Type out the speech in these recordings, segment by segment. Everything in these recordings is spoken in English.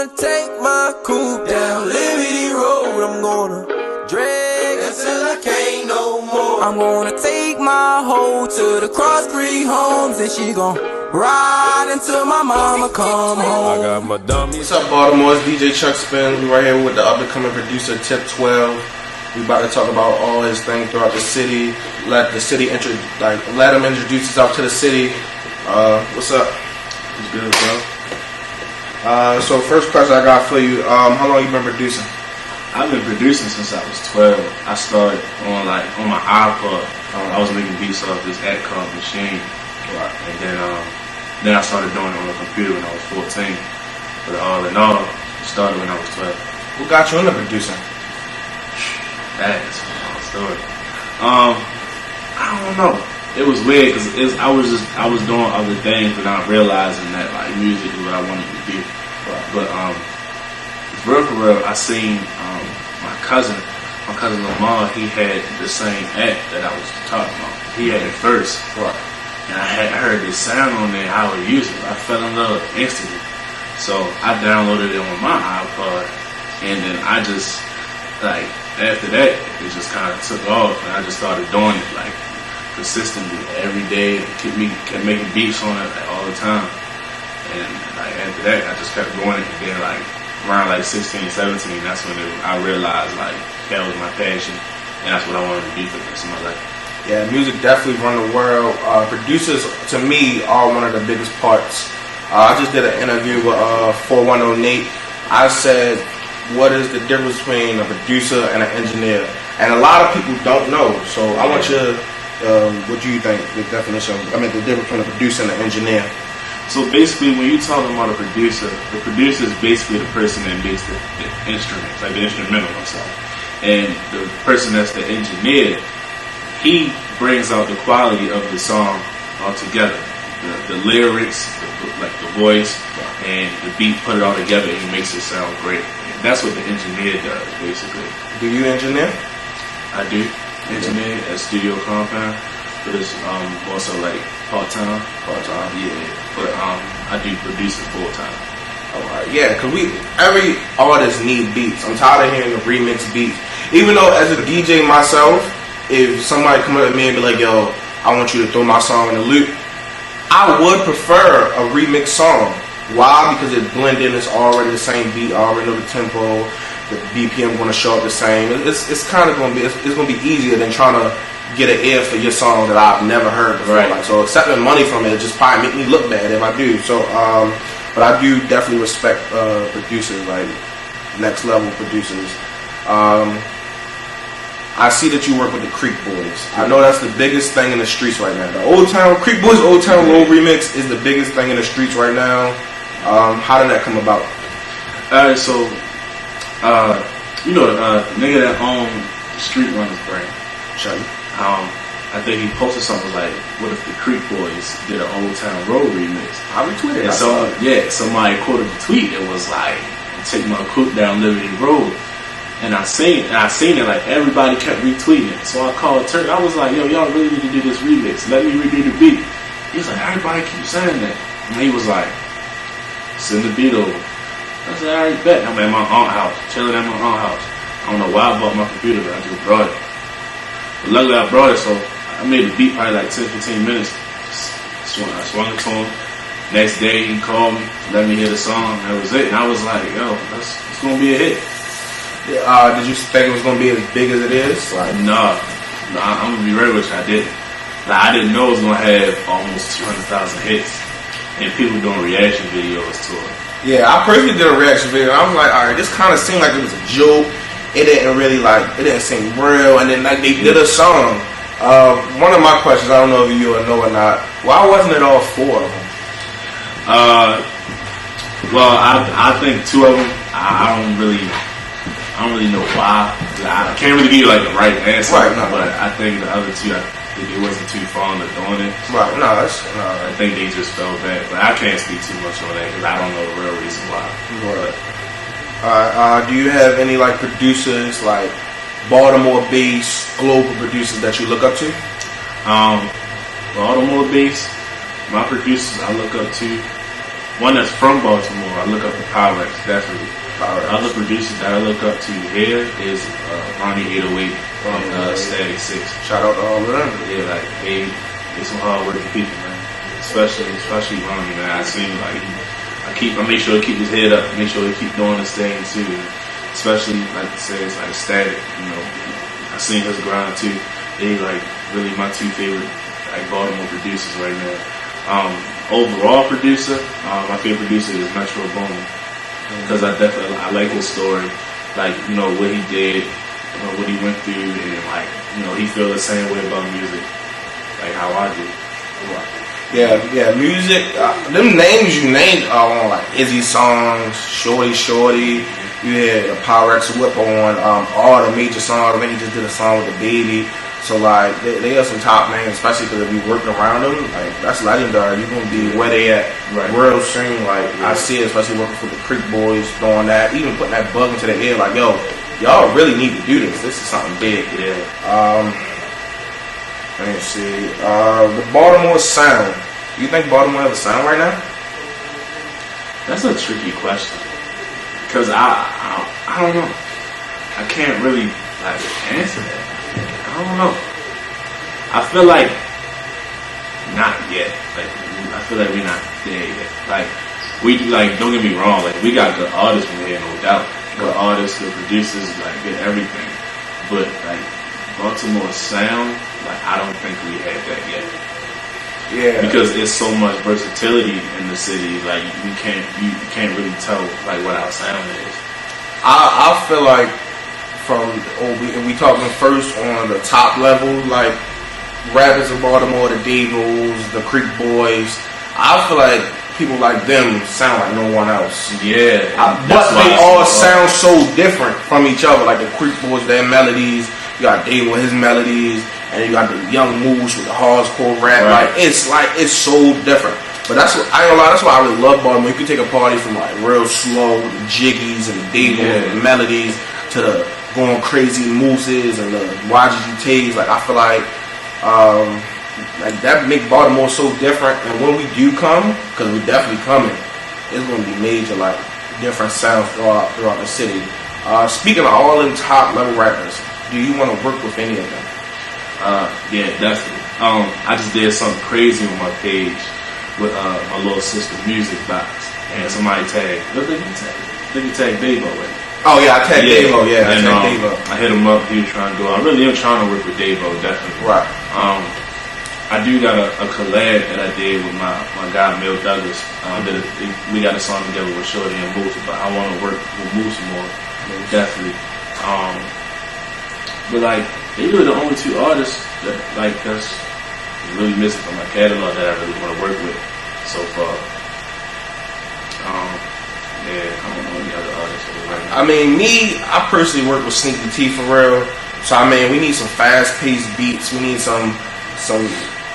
gonna take my coupe down Liberty Road. I'm gonna drag until I can't no more. I'm gonna take my hoe to the Crossbreed Homes, and she gon' ride until my mama come home. I got my dummy. What's up, Baltimore? It's DJ Chuck Spin. We right here with the up-and-coming producer Tip12. We about to talk about all his things throughout the city. Let him introduce himself to the city. What's up? What's good, bro? So first question I got for you, how long you been producing? I've been producing since I was 12. I started on my iPod. I was making beats off this app called Machine. Right. And then I started doing it on the computer when I was 14. But all in all, it started when I was 12. What got you into producing? That is a long story. I don't know. It was weird because I was doing other things without realizing that like music is what I wanted to do. Right. But for real, I seen my cousin Lamar. He had the same app that I was talking about. He had it first. Right. And I had heard this sound on there, how I would use it. I fell in love instantly. So I downloaded it on my iPod, and then I just after that it just kind of took off, and I just started doing it like consistently every day, kept making beats on it all the time. And like after that, I just kept going it. And then like around like 16, 17, that's when I realized like that was my passion, and that's what I wanted to be for the rest of my life. Yeah, music definitely run the world. Producers, to me, are one of the biggest parts. I just did an interview with 4108. I said, what is the difference between a producer and an engineer? And a lot of people don't know. So I want you to, what do you think the difference between a producer and an engineer? So basically, when you're talking about the producer is basically the person that makes the instruments, like the instrumental or something. And the person that's the engineer, he brings out the quality of the song altogether. The lyrics, the voice, and the beat, put it all together, and he makes it sound great. And that's what the engineer does, basically. Do you engineer? I do engineer at Studio Compound, but it's also like part-time. Yeah. But I do produce it full-time. Alright, yeah, because every artist need beats. I'm tired of hearing the remix beats. Even though as a DJ myself, if somebody come up to me and be like, yo, I want you to throw my song in the loop, I would prefer a remix song. Why? Because it blend in, it's already the same beat, I already know the tempo, the BPM going to show up the same. It's kind of going to be, it's going to be easier than trying to get an ear for your song that I've never heard before. Right. Like, so accepting money from it just probably make me look bad if I do. So, but I do definitely respect producers, like next level producers. I see that you work with the Creek Boys. I know that's the biggest thing in the streets right now. The Creek Boys Old Town Road remix is the biggest thing in the streets right now. How did that come about? Alright, so the nigga that owned Street Runners brand, Shaggy. I think he posted something like, what if the Creek Boys did an Old Town Road remix? I retweeted it. And so somebody quoted the tweet. It was like, take my coupe down Liberty Road. And I seen it, like everybody kept retweeting it. So I called Turk. I was like, yo, y'all really need to do this remix. Let me redo the beat. He was like, everybody keeps saying that. And he was like, send the beat over. I said, alright, bet. I'm at my aunt's house, chilling at my aunt's house. I don't know why I bought my computer, but I just brought it. But luckily I brought it, so I made the beat probably like 10, 15 minutes. I swung it to him. Next day he called me, let me hear the song. That was it. And I was like, yo, it's gonna be a hit. Did you think it was going to be as big as it is? Like, no, I'm going to be real with you, I didn't. Like, I didn't know it was going to have almost 200,000 hits and people doing reaction videos to it. Yeah, I personally did a reaction video. I was like, alright, this kind of seemed like it was a joke. It didn't seem real. And then like they did a song. One of my questions, I don't know if you know or not, why wasn't it all four of them? Well, I think two of them, I don't really know why. I can't really give you like the right answer. Right, no, but I think the other two, I think it wasn't too fond of doing it. Right, I think they just felt bad. But I can't speak too much on that because I don't know the real reason why. Right. Do you have any like producers, like Baltimore-based global producers that you look up to? Baltimore-based, my producers I look up to, one that's from Baltimore, I look up to Pyrex, definitely. Other producers that I look up to here is Ronnie 808 and Static 6. Shout out to all of them. Yeah, like they some hard working people, man. Especially Ronnie, man. I see him like I make sure he keep his head up, make sure he keep doing his thing too. Especially like I said, it's like Static, you know. I seen his grind too. They like really my two favorite like Baltimore producers right now. Overall producer, my favorite producer is Metro Boomin. Because I like his story, like, you know, what he did, you know, what he went through, and like, you know, he feel the same way about music, like how I do. Yeah, music. Them names you named are on like Izzy songs, Shorty. You had Pyrex Whip on all the major songs. I think he just did a song with the Baby. So like they are some top names, especially because if you working around them, like that's legendary. You're gonna be where they at real soon. Like I see it, especially working for the Creek Boys, doing that, even putting that bug into their ear. Like yo, y'all really need to do this. This is something big. Yeah. Let me see. The Baltimore sound. You think Baltimore has a sound right now? That's a tricky question because I don't know. I can't really like answer that. I don't know. I feel like not yet. Like I feel like we're not there yet. Like we like, don't get me wrong. Like we got good artists from here, no doubt. Good artists, good producers, like good everything. But like Baltimore sound, like I don't think we had that yet. Yeah. Because there's so much versatility in the city. Like you can't really tell like what our sound is. I feel like. We talking first on the top level, like rappers in Baltimore, the Devils, the Creek Boys. I feel like people like them sound like no one else. Yeah, but they all sound so different from each other. Like the Creek Boys, their melodies. You got Dave with his melodies, and you got the Young Moose with the hardcore rap. Right. Like it's so different. But that's what I ain't gonna lie. That's why I really love Baltimore. You can take a party from like real slow, the jiggies and the Devils and the melodies to the going crazy mooses and the YGTs. Like I feel like that make Baltimore so different. And when we do come, because we're definitely coming, it's gonna be major, like different sounds throughout the city. Speaking of all them top level rappers, do you want to work with any of them? Yeah, definitely. I just did something crazy on my page with my little sister Music Box, and somebody tagged. Look at you tag Davo with it. Oh yeah, I tagged Davo. Yeah, and, I tagged Davo. I hit him up. He was trying to do it. I really am trying to work with Davo, definitely. Right. I do got a collab that I did with my guy Mel Douglas. We got a song together with Shorty and Moose, but I want to work with Moose more, definitely. But like they really the only two artists that's really missing from my catalog that I really want to work with so far. Yeah, I don't know any other artists. I mean, I personally work with Sneaky T for real. So I mean, we need some fast-paced beats. We need some.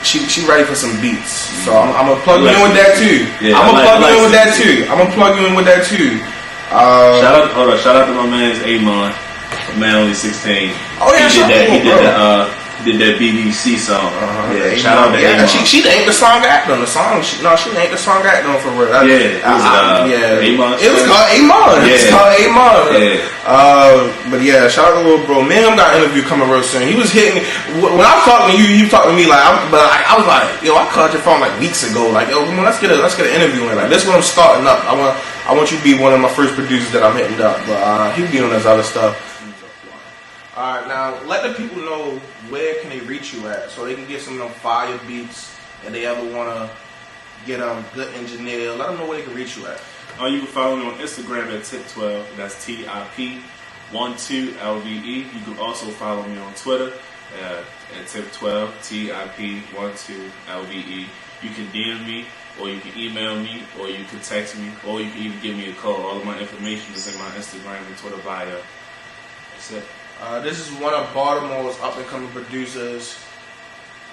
She ready for some beats. So I'm gonna plug you in with that too. Yeah, I'm gonna plug you in with that too. I'm gonna plug you in with that too. Shout out to my man's Amon, man only 16. Oh yeah, he did that BBC song. Yeah, shout out to Amon. She named the song after him. She named the song after him for real. Amon. It was called Amon. Yeah. It's called Amon. Yeah. But yeah, shout out to little bro. Me and him got an interview coming real soon. He was hitting me when I was talking to you. You talking to me like, I was like, yo, I called your phone like weeks ago. Like, yo, let's get an interview in. Like, this is what I'm starting up. I want you to be one of my first producers that I'm hitting up. But he'll be on his other stuff. Alright, now let the people know where can they reach you at so they can get some of them fire beats and they ever want to get a good engineer. Let them know where they can reach you at. You can follow me on Instagram at Tip12. That's TIP12lve. You can also follow me on Twitter at Tip12, TIP12lve. You can DM me, or you can email me, or you can text me, or you can even give me a call. All of my information is in my Instagram and Twitter bio. That's it. This is one of Baltimore's up-and-coming producers.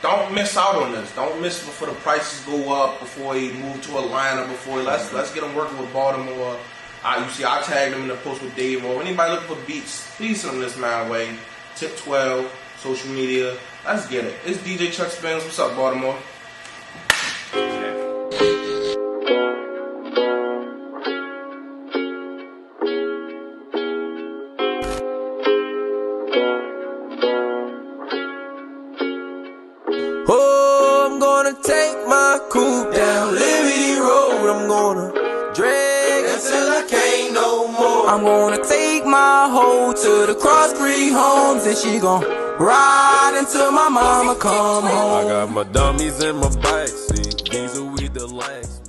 Don't miss out on this. Don't miss before the prices go up, before he move to Atlanta, let's get him working with Baltimore. You see, I tagged him in the post with Dave. Or anybody looking for beats, please send them this my way. Tip12, social media. Let's get it. It's DJ Chuck Spins. What's up, Baltimore? take my coupe down Liberty Road. I'm gonna drag until I can't no more. I'm gonna take my hoe to the Cross Creek Homes, and she gon' ride until my mama come home. I got my dummies in my backseat, these are we the last.